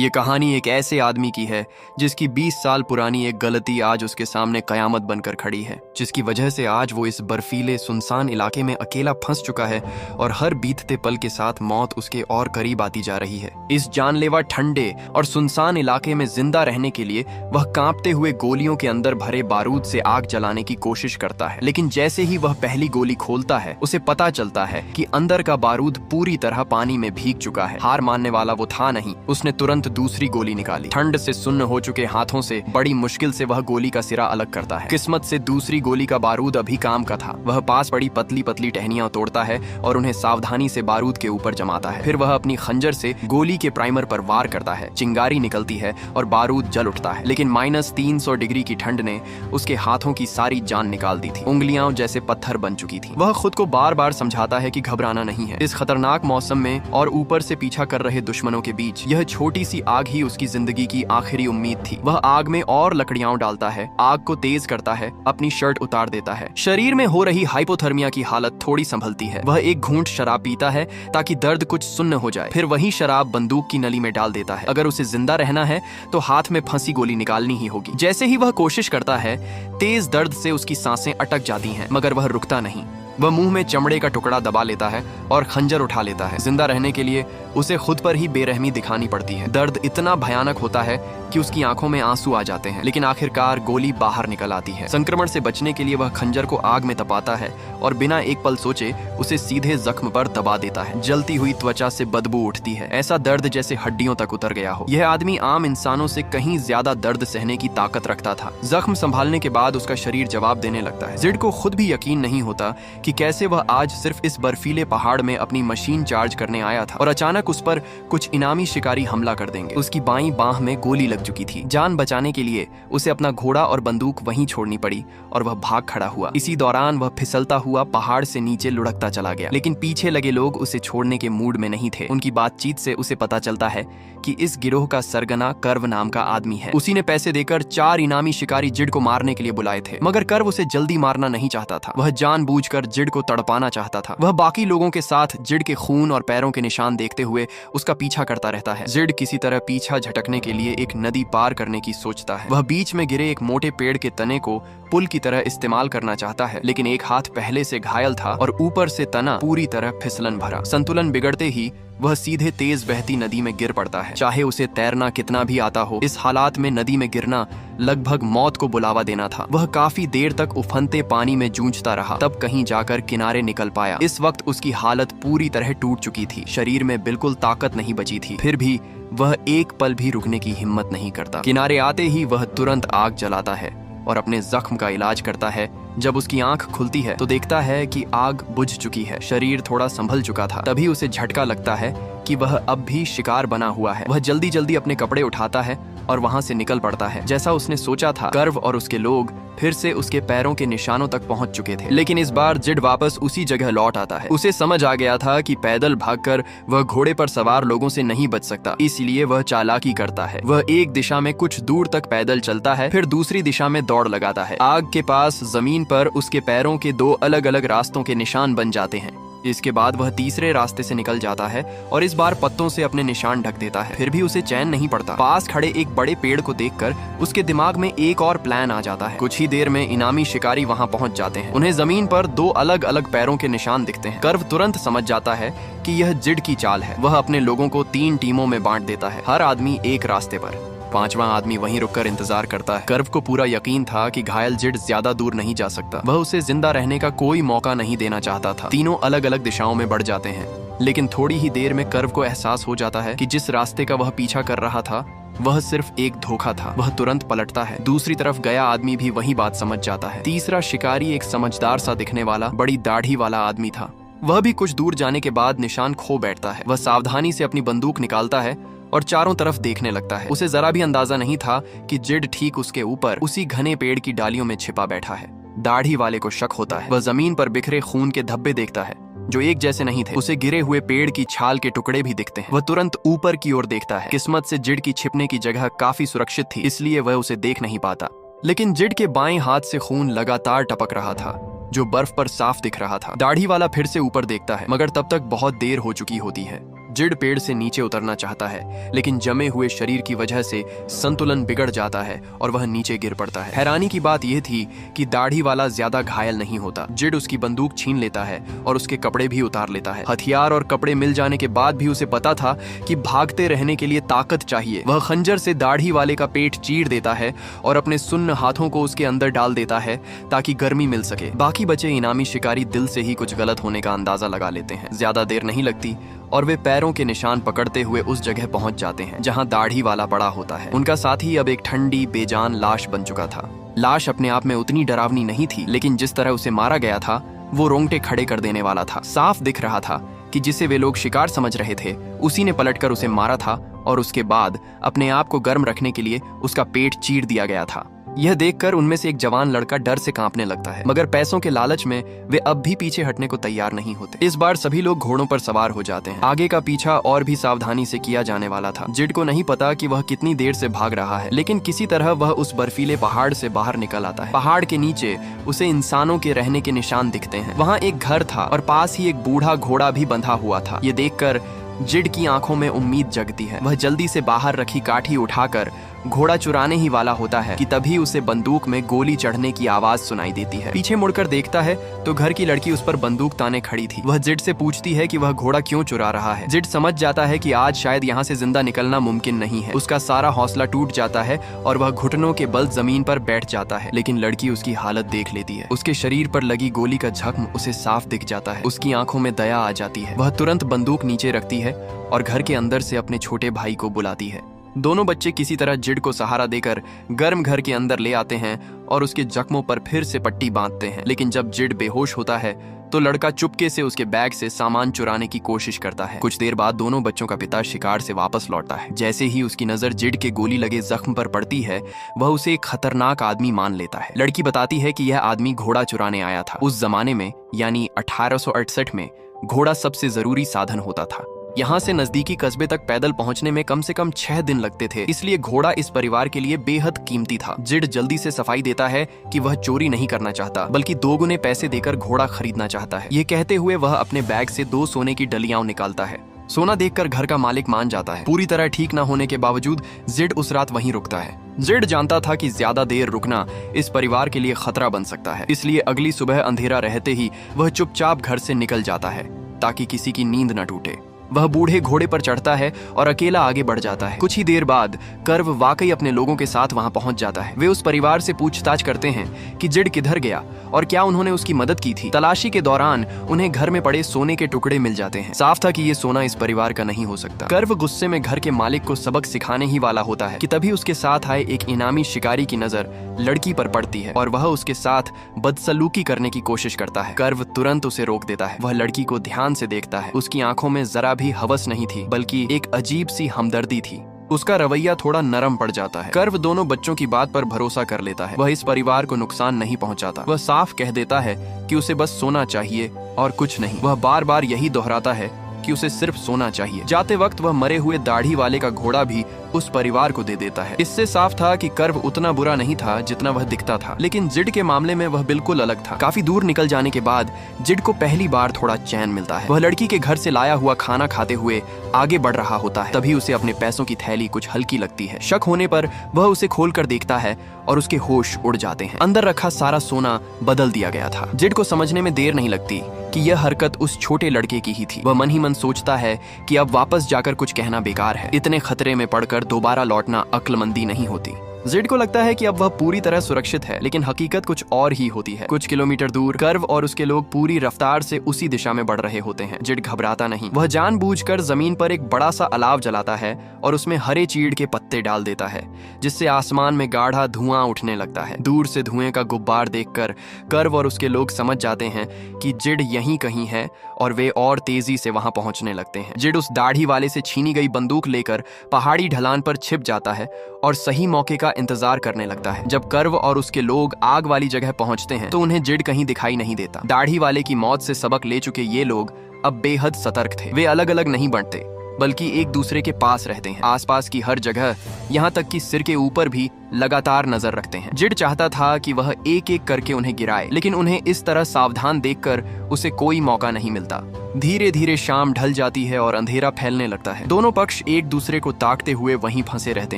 ये कहानी एक ऐसे आदमी की है जिसकी 20 साल पुरानी एक गलती आज उसके सामने कयामत बनकर खड़ी है, जिसकी वजह से आज वो इस बर्फीले सुनसान इलाके में अकेला फंस चुका है और हर बीतते पल के साथ मौत उसके और करीब आती जा रही है। इस जानलेवा ठंडे और सुनसान इलाके में जिंदा रहने के लिए वह कांपते हुए गोलियों के अंदर भरे बारूद से आग जलाने की कोशिश करता है, लेकिन जैसे ही वह पहली गोली खोलता है उसे पता चलता है कि अंदर का बारूद पूरी तरह पानी में भीग चुका है। हार मानने वाला वो था नहीं। उसने तुरंत दूसरी गोली निकाली। ठंड से सुन्न हो चुके हाथों से बड़ी मुश्किल से वह गोली का सिरा अलग करता है। किस्मत से दूसरी गोली का बारूद अभी काम का था। वह पास पड़ी पतली पतली टहनियां तोड़ता है और उन्हें सावधानी से बारूद के ऊपर जमाता है। फिर वह अपनी खंजर से गोली के प्राइमर पर वार करता है। चिंगारी निकलती है और बारूद जल उठता है, लेकिन -300 डिग्री की ठंड ने उसके हाथों की सारी जान निकाल दी थी। उंगलियां जैसे पत्थर बन चुकी थी। वह खुद को बार बार समझाता है कि घबराना नहीं है। इस खतरनाक मौसम में और ऊपर से पीछा कर रहे दुश्मनों के बीच यह छोटी सी आग ही उसकी जिंदगी की आखिरी उम्मीद थी। वह आग में और लकड़ियां डालता है, आग को तेज करता है, अपनी शर्ट उतार देता है। शरीर में हो रही हाइपोथर्मिया की हालत थोड़ी संभलती है। वह एक घूंट शराब पीता है ताकि दर्द कुछ सुन्न हो जाए। फिर वही शराब बंदूक की नली में डाल देता है। अगर उसे जिंदा रहना है तो हाथ में फंसी गोली निकालनी ही होगी। जैसे ही वह कोशिश करता है, तेज दर्द से उसकी सांसें अटक जाती हैं, मगर वह रुकता नहीं। वह मुंह में चमड़े का टुकड़ा दबा लेता है और खंजर उठा लेता है। जिंदा रहने के लिए उसे खुद पर ही बेरहमी दिखानी पड़ती है। दर्द इतना भयानक होता है कि उसकी आंखों में आंसू आ जाते हैं, लेकिन आखिरकार गोली बाहर निकल आती है। संक्रमण से बचने के लिए वह खंजर को आग में तपाता है और बिना एक पल सोचे उसे सीधे जख्म पर दबा देता है। जलती हुई त्वचा से बदबू उठती है, ऐसा दर्द जैसे हड्डियों तक उतर गया हो। यह आदमी आम इंसानों से कहीं ज्यादा दर्द सहने की ताकत रखता था। जख्म संभालने के बाद उसका शरीर जवाब देने लगता है। जिड को खुद भी यकीन नहीं होता कि कैसे वह आज सिर्फ इस बर्फीले पहाड़ में अपनी मशीन चार्ज करने आया था और अचानक उस पर कुछ इनामी शिकारी हमला कर देंगे। उसकी बाईं बांह में गोली लग चुकी थी। जान बचाने के लिए उसे अपना घोड़ा और बंदूक वहीं छोड़नी पड़ी और वह भाग खड़ा हुआ। इसी दौरान वह फिसलता हुआ पहाड़ से नीचे लुढ़कता चला गया, लेकिन पीछे लगे लोग उसे छोड़ने के मूड में नहीं थे। उनकी बातचीत से उसे पता चलता है कि इस गिरोह का सरगना कर्व नाम का आदमी है। उसी ने पैसे देकर 4 इनामी शिकारी जिड को मारने के लिए बुलाए थे, मगर कर्व उसे जल्दी मारना नहीं चाहता था। वह जानबूझकर जिड को तड़पाना चाहता था। वह बाकी लोगों के साथ जिड के खून और पैरों के निशान देखते हुए उसका पीछा करता रहता है। जिड किसी तरह पीछा झटकने के लिए एक नदी पार करने की सोचता है। वह बीच में गिरे एक मोटे पेड़ के तने को पुल की तरह इस्तेमाल करना चाहता है, लेकिन एक हाथ पहले से घायल था और ऊपर से तना पूरी तरह फिसलन भरा। संतुलन बिगड़ते ही वह सीधे तेज बहती नदी में गिर पड़ता है। चाहे उसे तैरना कितना भी आता हो, इस हालात में नदी में गिरना लगभग मौत को बुलावा देना था। वह काफी देर तक उफनते पानी में जूझता रहा, तब कहीं जाकर किनारे निकल पाया। इस वक्त उसकी हालत पूरी तरह टूट चुकी थी। शरीर में बिल्कुल ताकत नहीं बची थी, फिर भी वह एक पल भी रुकने की हिम्मत नहीं करता। किनारे आते ही वह तुरंत आग जलाता है और अपने जख्म का इलाज करता है। जब उसकी आंख खुलती है तो देखता है कि आग बुझ चुकी है। शरीर थोड़ा संभल चुका था। तभी उसे झटका लगता है कि वह अब भी शिकार बना हुआ है। वह जल्दी जल्दी अपने कपड़े उठाता है और वहां से निकल पड़ता है। जैसा उसने सोचा था, कर्व और उसके लोग फिर से उसके पैरों के निशानों तक पहुंच चुके थे, लेकिन इस बार जिड वापस उसी जगह लौट आता है। उसे समझ आ गया था कि पैदल भागकर वह घोड़े पर सवार लोगों से नहीं बच सकता, इसलिए वह चालाकी करता है। वह एक दिशा में कुछ दूर तक पैदल चलता है, फिर दूसरी दिशा में दौड़ लगाता है। आग के पास जमीन पर उसके पैरों के 2 अलग अलग रास्तों के निशान बन जाते हैं। इसके बाद वह तीसरे रास्ते से निकल जाता है और इस बार पत्तों से अपने निशान ढक देता है। फिर भी उसे चैन नहीं पड़ता। पास खड़े एक बड़े पेड़ को देखकर उसके दिमाग में एक और प्लान आ जाता है। कुछ ही देर में इनामी शिकारी वहां पहुंच जाते हैं। उन्हें जमीन पर 2 अलग अलग पैरों के निशान दिखते हैं। कर्व तुरंत समझ जाता है कि यह जिड की चाल है। वह अपने लोगों को 3 टीमों में बांट देता है, हर आदमी एक रास्ते पर। 5वां आदमी वहीं रुककर इंतजार करता है। कर्व को पूरा यकीन था कि घायल जिड ज्यादा दूर नहीं जा सकता। वह उसे जिंदा रहने का कोई मौका नहीं देना चाहता था। तीनों अलग अलग दिशाओं में बढ़ जाते हैं, लेकिन थोड़ी ही देर में कर्व को एहसास हो जाता है कि जिस रास्ते का वह पीछा कर रहा था वह सिर्फ एक धोखा था। वह तुरंत पलटता है। दूसरी तरफ गया आदमी भी वही बात समझ जाता है। तीसरा शिकारी एक समझदार सा दिखने वाला बड़ी दाढ़ी वाला आदमी था। वह भी कुछ दूर जाने के बाद निशान खो बैठता है। वह सावधानी से अपनी बंदूक निकालता है और चारों तरफ देखने लगता है। उसे जरा भी अंदाजा नहीं था कि जिड ठीक उसके ऊपर उसी घने पेड़ की डालियों में छिपा बैठा है। दाढ़ी वाले को शक होता है। वह जमीन पर बिखरे खून के धब्बे देखता है जो एक जैसे नहीं थे। उसे गिरे हुए पेड़ की छाल के टुकड़े भी दिखते हैं। वह तुरंत ऊपर की ओर देखता है। किस्मत से जिड की छिपने की जगह काफी सुरक्षित थी, इसलिए वह उसे देख नहीं पाता, लेकिन जिड के बाएं हाथ से खून लगातार टपक रहा था जो बर्फ पर साफ दिख रहा था। दाढ़ी वाला फिर से ऊपर देखता है, मगर तब तक बहुत देर हो चुकी होती है। जिड पेड़ से नीचे उतरना चाहता है, लेकिन जमे हुए शरीर की वजह से संतुलन बिगड़ जाता है और वह नीचे गिर पड़ता है। हैरानी की बात यह थी कि दाढ़ी वाला ज्यादा घायल नहीं होता। जिड उसकी बंदूक छीन लेता है और उसके कपड़े भी उतार लेता है। हथियार और कपड़े मिल जाने के बाद भी उसे पता था कि भागते रहने के लिए ताकत चाहिए। वह खंजर से दाढ़ी वाले का पेट चीर देता है और अपने सुन्न हाथों को उसके अंदर डाल देता है ताकि गर्मी मिल सके। बाकी बचे इनामी शिकारी दिल से ही कुछ गलत होने का अंदाजा लगा लेते हैं। ज्यादा देर नहीं लगती और वे पैरों के निशान पकड़ते हुए उस जगह पहुंच जाते हैं जहां दाढ़ी वाला पड़ा होता है। उनका साथी अब एक ठंडी बेजान लाश बन चुका था। लाश अपने आप में उतनी डरावनी नहीं थी, लेकिन जिस तरह उसे मारा गया था वो रोंगटे खड़े कर देने वाला था। साफ दिख रहा था कि जिसे वे लोग शिकार समझ रहे थे उसी ने पलटकर उसे मारा था और उसके बाद अपने आप को गर्म रखने के लिए उसका पेट चीर दिया गया था। यह देखकर उनमें से एक जवान लड़का डर से कांपने लगता है, मगर पैसों के लालच में वे अब भी पीछे हटने को तैयार नहीं होते। इस बार सभी लोग घोड़ों पर सवार हो जाते हैं। आगे का पीछा और भी सावधानी से किया जाने वाला था। जिड को नहीं पता कि वह कितनी देर से भाग रहा है, लेकिन किसी तरह वह उस बर्फीले पहाड़ से बाहर निकल आता है। पहाड़ के नीचे उसे इंसानों के रहने के निशान दिखते हैं। वहाँ एक घर था और पास ही एक बूढ़ा घोड़ा भी बंधा हुआ था। ये देखकर जिड की आंखों में उम्मीद जगती है। वह जल्दी से बाहर रखी काठी उठाकर घोड़ा चुराने ही वाला होता है कि तभी उसे बंदूक में गोली चढ़ने की आवाज सुनाई देती है। पीछे मुड़कर देखता है तो घर की लड़की उस पर बंदूक ताने खड़ी थी। वह जिड से पूछती है कि वह घोड़ा क्यों चुरा रहा है। जिड समझ जाता है कि आज शायद यहाँ से जिंदा निकलना मुमकिन नहीं है। उसका सारा हौसला टूट जाता है और वह घुटनों के बल जमीन पर बैठ जाता है। लेकिन लड़की उसकी हालत देख लेती है। उसके शरीर पर लगी गोली का जख्म उसे साफ दिख जाता है। उसकी आंखों में दया आ जाती है। वह तुरंत बंदूक नीचे रखती है और घर के अंदर से अपने छोटे भाई को बुलाती है। दोनों बच्चे किसी तरह जिड को सहारा देकर गर्म घर के अंदर ले आते हैं और उसके जख्मों पर फिर से पट्टी बांधते हैं। लेकिन जब जिड बेहोश होता है तो लड़का चुपके से उसके बैग से सामान चुराने की कोशिश करता है। कुछ देर बाद दोनों बच्चों का पिता शिकार से वापस लौटता है। जैसे ही उसकी नजर जिड के गोली लगे जख्म पर पड़ती है, वह उसे एक खतरनाक आदमी मान लेता है। लड़की बताती है कि यह आदमी घोड़ा चुराने आया था। उस जमाने में यानी 1868 में घोड़ा सबसे जरूरी साधन होता था। यहाँ से नजदीकी कस्बे तक पैदल पहुंचने में कम से कम 6 दिन लगते थे, इसलिए घोड़ा इस परिवार के लिए बेहद कीमती था। जिड जल्दी से सफाई देता है कि वह चोरी नहीं करना चाहता, बल्कि 2 गुने पैसे देकर घोड़ा खरीदना चाहता है। ये कहते हुए वह अपने बैग से 2 सोने की डलियां निकालता है। सोना देखकर घर का मालिक मान जाता है। पूरी तरह ठीक न होने के बावजूद जिड उस रात वहीं रुकता है। जिड जानता था कि ज्यादा देर रुकना इस परिवार के लिए खतरा बन सकता है, इसलिए अगली सुबह अंधेरा रहते ही वह चुपचाप घर से निकल जाता है ताकि किसी की नींद न टूटे। वह बूढ़े घोड़े पर चढ़ता है और अकेला आगे बढ़ जाता है। कुछ ही देर बाद कर्व वाकई अपने लोगों के साथ वहां पहुंच जाता है। वे उस परिवार से पूछताछ करते हैं कि जिड किधर गया और क्या उन्होंने उसकी मदद की थी। तलाशी के दौरान उन्हें घर में पड़े सोने के टुकड़े मिल जाते हैं। साफ था कि ये सोना इस परिवार का नहीं हो सकता। कर्व गुस्से में घर के मालिक को सबक सिखाने ही वाला होता है कि तभी उसके साथ आए एक इनामी शिकारी की नजर लड़की पर पड़ती है और वह उसके साथ बदसलूकी करने की कोशिश करता है। कर्व तुरंत उसे रोक देता है। वह लड़की को ध्यान से देखता है। उसकी आंखों में जरा भी हवस नहीं थी, बल्कि एक अजीब सी हमदर्दी थी। उसका रवैया थोड़ा नरम पड़ जाता है। कर्व दोनों बच्चों की बात पर भरोसा कर लेता है। वह इस परिवार को नुकसान नहीं पहुंचाता। वह साफ कह देता है कि उसे बस सोना चाहिए और कुछ नहीं। वह बार बार यही दोहराता है कि उसे सिर्फ सोना चाहिए। जाते वक्त वह मरे हुए दाढ़ी वाले का घोड़ा भी उस परिवार को दे देता है। इससे साफ था कि कर्व उतना बुरा नहीं था जितना वह दिखता था, लेकिन जिड के मामले में वह बिल्कुल अलग था। काफी दूर निकल जाने के बाद जिड को पहली बार थोड़ा चैन मिलता है। वह लड़की के घर से लाया हुआ खाना खाते हुए आगे बढ़ रहा होता है। तभी उसे अपने पैसों की थैली कुछ हल्की लगती है। शक होने पर वह उसे खोल कर देखता है और उसके होश उड़ जाते हैं। अंदर रखा सारा सोना बदल दिया गया था। जिड को समझने में देर नहीं लगती कि यह हरकत उस छोटे लड़के की ही थी। वह मन ही मन सोचता है कि अब वापस जाकर कुछ कहना बेकार है। इतने खतरे में पड़कर दोबारा लौटना अक्लमंदी नहीं होती। जिड को लगता है कि अब वह पूरी तरह सुरक्षित है, लेकिन हकीकत कुछ और ही होती है। कुछ किलोमीटर दूर कर्व और उसके लोग पूरी रफ्तार से उसी दिशा में बढ़ रहे होते हैं। जिड घबराता नहीं। वह जानबूझकर जमीन पर एक बड़ा सा अलाव जलाता है और उसमें हरे चीड़ के पत्ते डाल देता है, जिससे आसमान में गाढ़ा धुआं उठने लगता है। दूर से धुएं का गुब्बार देखकर कर्व और उसके लोग समझ जाते हैं कि जिड यहीं कहीं है और वे और तेजी से वहां पहुंचने लगते हैं। जिड उस दाढ़ी वाले से छीनी गई बंदूक लेकर पहाड़ी ढलान पर छिप जाता है और सही मौके का इंतजार करने लगता है। जब कर्व और उसके लोग आग वाली जगह पहुंचते हैं तो उन्हें जिड कहीं दिखाई नहीं देता। दाढ़ी वाले की मौत से सबक ले चुके ये लोग अब बेहद सतर्क थे। वे अलग अलग नहीं बढ़ते, बल्कि एक दूसरे के पास रहते हैं। आसपास की हर जगह, यहाँ तक कि सिर के ऊपर भी लगातार नजर रखते हैं। जिड चाहता था कि वह एक एक करके उन्हें गिराए, लेकिन उन्हें इस तरह सावधान देखकर उसे कोई मौका नहीं मिलता। धीरे धीरे शाम ढल जाती है और अंधेरा फैलने लगता है। दोनों पक्ष एक दूसरे को ताकते हुए वहीं फंसे रहते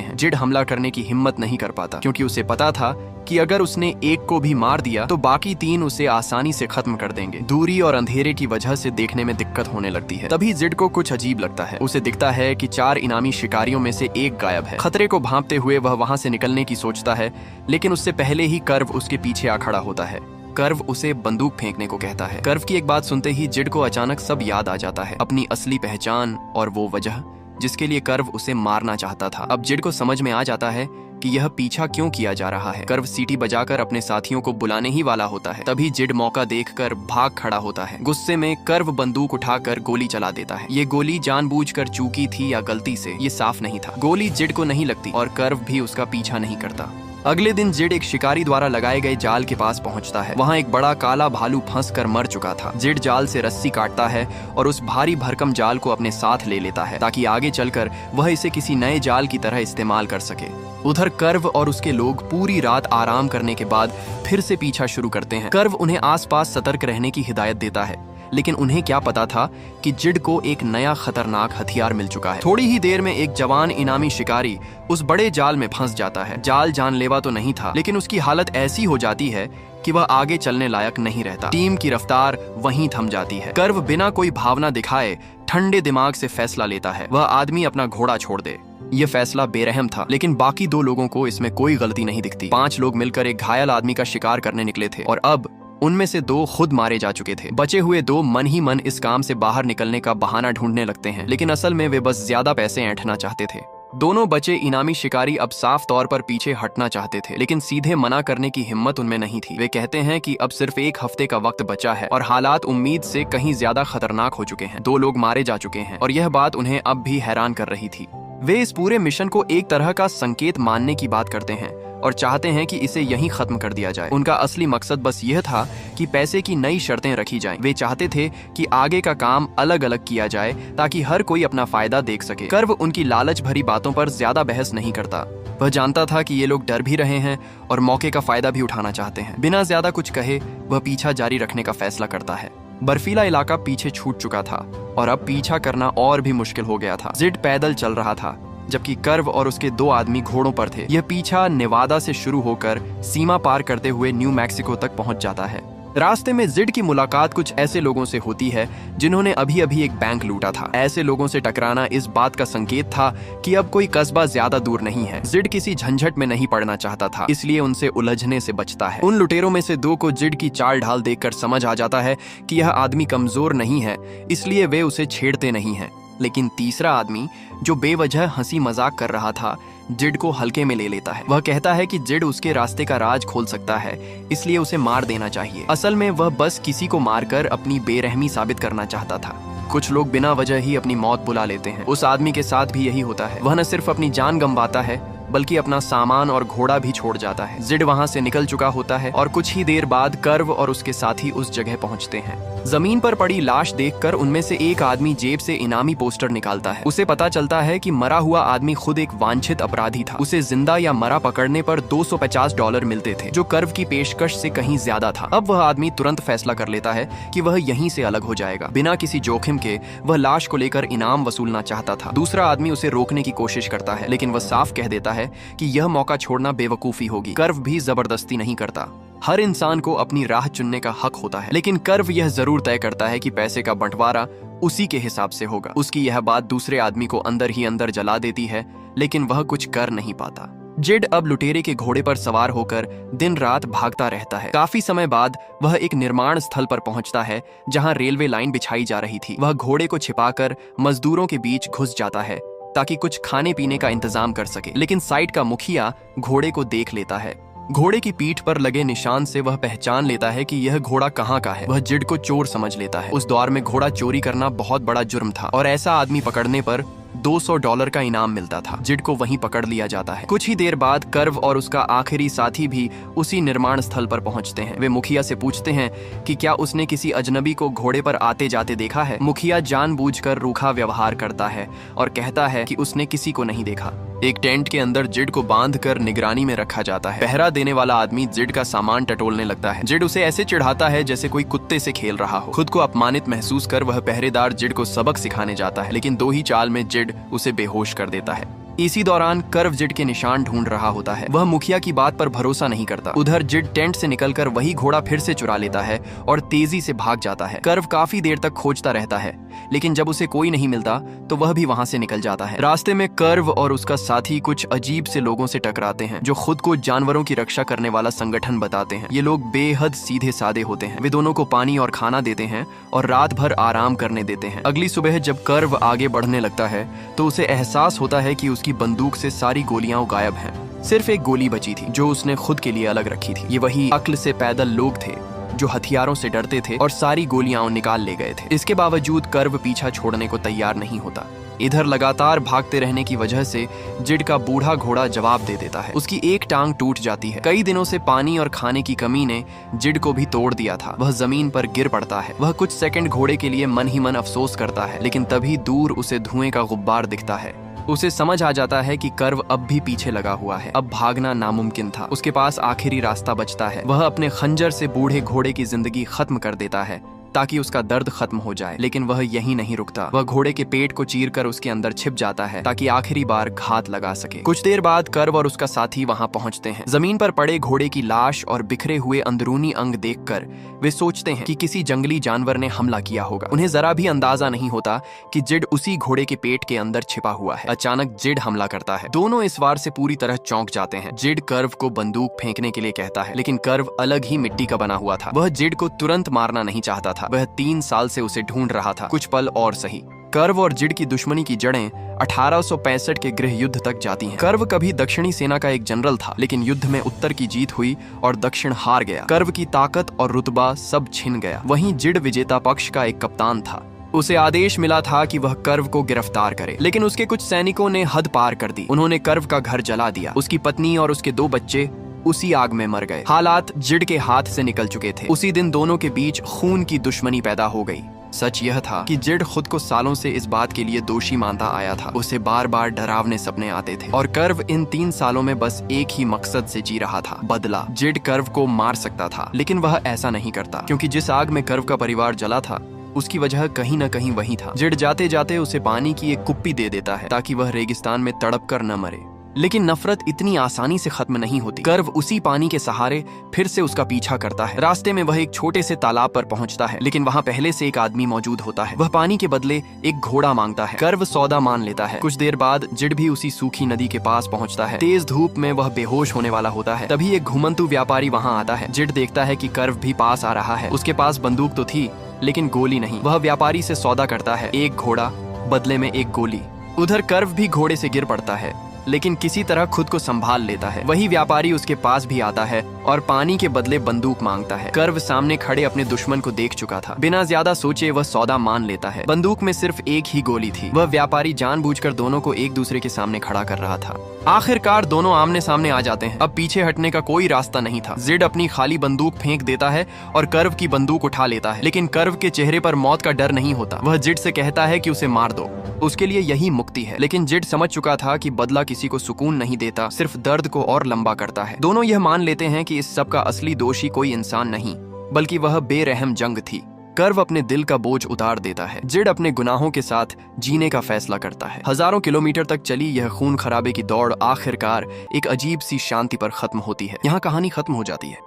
हैं। जिड हमला करने की हिम्मत नहीं कर पाता, क्योंकि उसे पता था कि अगर उसने एक को भी मार दिया तो बाकी 3 उसे आसानी से खत्म कर देंगे। दूरी और अंधेरे की वजह से देखने में दिक्कत होने लगती है। तभी जिड को कुछ अजीब लगता है। उसे दिखता है कि 4 इनामी शिकारियों में से एक गायब है। खतरे को भांपते हुए वह वहां से निकलने की सोचता है, लेकिन उससे पहले ही कर्व उसके पीछे आ खड़ा होता है। कर्व उसे बंदूक फेंकने को कहता है। कर्व की एक बात सुनते ही जिड को अचानक सब याद आ जाता है, अपनी असली पहचान और वो वजह जिसके लिए कर्व उसे मारना चाहता था। अब जिड को समझ में आ जाता है कि यह पीछा क्यों किया जा रहा है। कर्व सीटी बजाकर अपने साथियों को बुलाने ही वाला होता है। तभी जिड मौका देखकर भाग खड़ा होता है। गुस्से में कर्व बंदूक उठाकर गोली चला देता है। ये गोली जानबूझकर चूकी थी या गलती से, ये साफ नहीं था। गोली जिड को नहीं लगती और कर्व भी उसका पीछा नहीं करता। अगले दिन जिड एक शिकारी द्वारा लगाए गए जाल के पास पहुंचता है। वहां एक बड़ा काला भालू फंसकर मर चुका था। जिड जाल से रस्सी काटता है और उस भारी भरकम जाल को अपने साथ ले लेता है, ताकि आगे चलकर वह इसे किसी नए जाल की तरह इस्तेमाल कर सके। उधर कर्व और उसके लोग पूरी रात आराम करने के बाद फिर से पीछा शुरू करते हैं। कर्व उन्हें आसपास सतर्क रहने की हिदायत देता है, लेकिन उन्हें क्या पता था कि जिड को एक नया खतरनाक हथियार मिल चुका है। थोड़ी ही देर में एक जवान इनामी शिकारी उस बड़े जाल में फंस जाता है। जाल जानलेवा तो नहीं था, लेकिन उसकी हालत ऐसी हो जाती है कि वह आगे चलने लायक नहीं रहता। टीम की रफ्तार वहीं थम जाती है। कर्व बिना कोई भावना दिखाए ठंडे दिमाग से फैसला लेता है, वह आदमी अपना घोड़ा छोड़ दे। यह फैसला बेरहम था, लेकिन बाकी 2 लोगों को इसमें कोई गलती नहीं दिखती। 5 लोग मिलकर एक घायल आदमी का शिकार करने निकले थे और अब उनमें से 2 खुद मारे जा चुके थे। बचे हुए 2 मन ही मन इस काम से बाहर निकलने का बहाना ढूंढने लगते हैं, लेकिन असल में वे बस ज्यादा पैसे ऐंठना चाहते थे। दोनों बचे इनामी शिकारी अब साफ तौर पर पीछे हटना चाहते थे, लेकिन सीधे मना करने की हिम्मत उनमें नहीं थी। वे कहते हैं कि अब सिर्फ 1 हफ्ते का वक्त बचा है और हालात उम्मीद से कहीं ज्यादा खतरनाक हो चुके हैं। 2 लोग मारे जा चुके हैं और यह बात उन्हें अब भी हैरान कर रही थी। वे इस पूरे मिशन को एक तरह का संकेत मानने की बात करते हैं और चाहते हैं कि इसे यहीं खत्म कर दिया जाए। उनका असली मकसद बस यह था कि पैसे की नई शर्तें रखी जाएं। वे चाहते थे कि आगे का काम अलग अलग किया जाए ताकि हर कोई अपना फायदा देख सके। कर्व उनकी लालच भरी बातों पर ज्यादा बहस नहीं करता। वह जानता था कि ये लोग डर भी रहे हैं और मौके का फायदा भी उठाना चाहते हैं। बिना ज्यादा कुछ कहे वह पीछा जारी रखने का फैसला करता है। बर्फीला इलाका पीछे छूट चुका था और अब पीछा करना और भी मुश्किल हो गया था। जिड पैदल चल रहा था, जबकि कर्व और उसके 2 आदमी घोड़ों पर थे। यह पीछा नेवादा से शुरू होकर सीमा पार करते हुए न्यू मैक्सिको तक पहुंच जाता है। रास्ते में जिड की मुलाकात कुछ ऐसे लोगों से होती है जिन्होंने अभी अभी एक बैंक लूटा था। ऐसे लोगों से टकराना इस बात का संकेत था कि अब कोई कस्बा ज्यादा दूर नहीं है। जिड किसी झंझट में नहीं पड़ना चाहता था, इसलिए उनसे उलझने से बचता है। उन लुटेरों में से 2 को जिड की चाल ढाल देखकर समझ आ जाता है कि यह आदमी कमजोर नहीं है, इसलिए वे उसे छेड़ते नहीं हैं। लेकिन तीसरा आदमी जो बेवजह हंसी मजाक कर रहा था, जिड को हल्के में ले लेता है। वह कहता है कि जिड उसके रास्ते का राज खोल सकता है, इसलिए उसे मार देना चाहिए। असल में वह बस किसी को मारकर अपनी बेरहमी साबित करना चाहता था। कुछ लोग बिना वजह ही अपनी मौत बुला लेते हैं। उस आदमी के साथ भी यही होता है। वह न सिर्फ अपनी जान गंवाता है, बल्कि अपना सामान और घोड़ा भी छोड़ जाता है। जिड वहां से निकल चुका होता है और कुछ ही देर बाद कर्व और उसके साथी उस जगह पहुंचते हैं। जमीन पर पड़ी लाश देखकर उनमें से एक आदमी जेब से इनामी पोस्टर निकालता है। उसे पता चलता है कि मरा हुआ आदमी खुद एक वांछित अपराधी था। उसे जिंदा या मरा पकड़ने पर $250 मिलते थे, जो कर्व की पेशकश से कहीं ज्यादा था। अब वह आदमी तुरंत फैसला कर लेता है कि वह यहीं से अलग हो जाएगा। बिना किसी जोखिम के वह लाश को लेकर इनाम वसूलना चाहता था। दूसरा आदमी उसे रोकने की कोशिश करता है, लेकिन वह साफ कह देता है कि यह मौका छोड़ना बेवकूफी होगी। कर्व भी जबरदस्ती नहीं करता। हर इंसान को अपनी राह चुनने का हक होता है, लेकिन कर्व यह जरूर तय करता है कि पैसे का बंटवारा उसी के हिसाब से होगा। उसकी यह बात दूसरे आदमी को अंदर ही अंदर जला देती है, लेकिन वह कुछ कर नहीं पाता। जिड अब लुटेरे के घोड़े पर सवार होकर दिन रात भागता रहता है। काफी समय बाद वह एक निर्माण स्थल पर पहुंचता है जहां रेलवे लाइन बिछाई जा रही थी। वह घोड़े को छिपाकर मजदूरों के बीच घुस जाता है ताकि कुछ खाने पीने का इंतजाम कर सके, लेकिन साइट का मुखिया घोड़े को देख लेता है। घोड़े की पीठ पर लगे निशान से वह पहचान लेता है कि यह घोड़ा कहाँ का है। वह जिड को चोर समझ लेता है। उस दौर में घोड़ा चोरी करना बहुत बड़ा जुर्म था और ऐसा आदमी पकड़ने पर $200 का इनाम मिलता था। जिड को वहीं पकड़ लिया जाता है। कुछ ही देर बाद कर्व और उसका आखिरी साथी भी उसी निर्माण स्थल पर पहुंचते हैं। वे मुखिया से पूछते हैं कि क्या उसने किसी अजनबी को घोड़े पर आते जाते देखा है। मुखिया जानबूझकर रूखा व्यवहार करता है और कहता है कि उसने किसी को नहीं देखा। एक टेंट के अंदर जिड को बांधकर निगरानी में रखा जाता है। पहरा देने वाला आदमी जिड का सामान टटोलने लगता है। जिड उसे ऐसे चिढ़ाता है जैसे कोई कुत्ते से खेल रहा हो। खुद को अपमानित महसूस कर वह पहरेदार जिड को सबक सिखाने जाता है, लेकिन 2 ही चाल में जिड उसे बेहोश कर देता है। इसी दौरान कर्व जिड के निशान ढूंढ रहा होता है। वह मुखिया की बात पर भरोसा नहीं करता। उधर जिड टेंट से निकलकर वही घोड़ा फिर से चुरा लेता है और तेजी से भाग जाता है। कर्व काफी देर तक खोजता रहता है, लेकिन जब उसे कोई नहीं मिलता तो वह भी वहां से निकल जाता है। रास्ते में कर्व और उसका साथी कुछ अजीब से लोगों से टकराते हैं जो खुद को जानवरों की रक्षा करने वाला संगठन बताते हैं। ये लोग बेहद सीधे सादे होते हैं। वे दोनों को पानी और खाना देते हैं और रात भर आराम करने देते हैं। अगली सुबह जब कर्व आगे बढ़ने लगता है तो उसे एहसास होता है कि उसकी बंदूक से सारी गोलियां गायब हैं। सिर्फ एक गोली बची थी जो उसने खुद के लिए अलग रखी थी। ये वही अक्ल से पैदल लोग थे जो हथियारों से डरते थे और सारी गोलियां निकाल ले गए थे। इसके बावजूद कर्व पीछा छोड़ने को तैयार नहीं होता। इधर लगातार भागते रहने की वजह से जिड का बूढ़ा घोड़ा जवाब दे देता है। उसकी एक टांग टूट जाती है। कई दिनों से पानी और खाने की कमी ने जिड को भी तोड़ दिया था। वह जमीन पर गिर पड़ता है। वह कुछ सेकंड घोड़े के लिए मन ही मन अफसोस करता है, लेकिन तभी दूर उसे धुएं का गुब्बार दिखता है। उसे समझ आ जाता है कि कर्व अब भी पीछे लगा हुआ है। अब भागना नामुमकिन था। उसके पास आखिरी रास्ता बचता है। वह अपने खंजर से बूढ़े घोड़े की जिंदगी खत्म कर देता है ताकि उसका दर्द खत्म हो जाए, लेकिन वह यहीं नहीं रुकता। वह घोड़े के पेट को चीरकर उसके अंदर छिप जाता है ताकि आखिरी बार घात लगा सके। कुछ देर बाद कर्व और उसका साथी वहां पहुंचते हैं। जमीन पर पड़े घोड़े की लाश और बिखरे हुए अंदरूनी अंग देखकर वे सोचते हैं कि किसी जंगली जानवर ने हमला किया होगा। उन्हें जरा भी अंदाजा नहीं होता कि जिड उसी घोड़े के पेट के अंदर छिपा हुआ है। अचानक जिड हमला करता है। दोनों इस वार से पूरी तरह चौंक जाते हैं। जिड कर्व को बंदूक फेंकने के लिए कहता है, लेकिन कर्व अलग ही मिट्टी का बना हुआ था। वह जिड को तुरंत मारना नहीं चाहता था। वह 3 साल से उसे ढूंढ रहा था। कुछ पल और सही। कर्व और जिड की दुश्मनी की जड़ें 1865 के गृह युद्ध तक जाती हैं। कर्व कभी दक्षिणी सेना का एक जनरल था, लेकिन युद्ध में उत्तर की जीत हुई और दक्षिण हार गया। कर्व की ताकत और रुतबा सब छिन गया। वहीं जिड विजेता पक्ष का एक कप्तान था। उसे आदेश मिला था कि वह कर्व को गिरफ्तार करे, लेकिन उसके कुछ सैनिकों ने हद पार कर दी। उन्होंने कर्व का घर जला दिया। उसकी पत्नी और उसके 2 बच्चे उसी आग में मर गए। हालात जिड के हाथ से निकल चुके थे। उसी दिन दोनों के बीच खून की दुश्मनी पैदा हो गई। सच यह था कि जिड खुद को सालों से इस बात के लिए दोषी मानता आया था। उसे बार बार डरावने सपने आते थे और कर्व इन 3 सालों में बस एक ही मकसद से जी रहा था, बदला। जिड कर्व को मार सकता था, लेकिन वह ऐसा नहीं करता, क्योंकि जिस आग में कर्व का परिवार जला था उसकी वजह कहीं न कहीं वही था। जिड जाते जाते उसे पानी की एक कुप्पी दे देता है ताकि वह रेगिस्तान में तड़प कर न मरे। लेकिन नफरत इतनी आसानी से खत्म नहीं होती। कर्व उसी पानी के सहारे फिर से उसका पीछा करता है। रास्ते में वह एक छोटे से तालाब पर पहुंचता है, लेकिन वहां पहले से एक आदमी मौजूद होता है। वह पानी के बदले एक घोड़ा मांगता है। कर्व सौदा मान लेता है। कुछ देर बाद जिड भी उसी सूखी नदी के पास पहुंचता है। तेज धूप में वह बेहोश होने वाला होता है। तभी एक घुमंतु व्यापारी वहां आता है। जिड देखता है कि कर्व भी पास आ रहा है। उसके पास बंदूक तो थी, लेकिन गोली नहीं। वह व्यापारी से सौदा करता है, एक घोड़ा बदले में एक गोली। उधर कर्व भी घोड़े से गिर पड़ता है, लेकिन किसी तरह खुद को संभाल लेता है। वही व्यापारी उसके पास भी आता है और पानी के बदले बंदूक मांगता है। कर्व सामने खड़े अपने दुश्मन को देख चुका था। बिना ज्यादा सोचे वह सौदा मान लेता है। बंदूक में सिर्फ एक ही गोली थी। वह व्यापारी जानबूझकर दोनों को एक दूसरे के सामने खड़ा कर रहा था। आखिरकार दोनों आमने सामने आ जाते हैं। अब पीछे हटने का कोई रास्ता नहीं था। जिड अपनी खाली बंदूक फेंक देता है और कर्व की बंदूक उठा लेता है, लेकिन कर्व के चेहरे पर मौत का डर नहीं होता। वह जिड से कहता है कि उसे मार दो, उसके लिए यही मुक्ति है। लेकिन जिड समझ चुका था कि बदला किसी को सुकून नहीं देता, सिर्फ दर्द को और लंबा करता है। दोनों यह मान लेते हैं कि इस सब का असली दोषी कोई इंसान नहीं, बल्कि वह बेरहम जंग थी। कर्व अपने दिल का बोझ उतार देता है। जिड अपने गुनाहों के साथ जीने का फैसला करता है। हजारों किलोमीटर तक चली यह खून खराबे की दौड़ आखिरकार एक अजीब सी शांति पर खत्म होती है। यहाँ कहानी खत्म हो जाती है।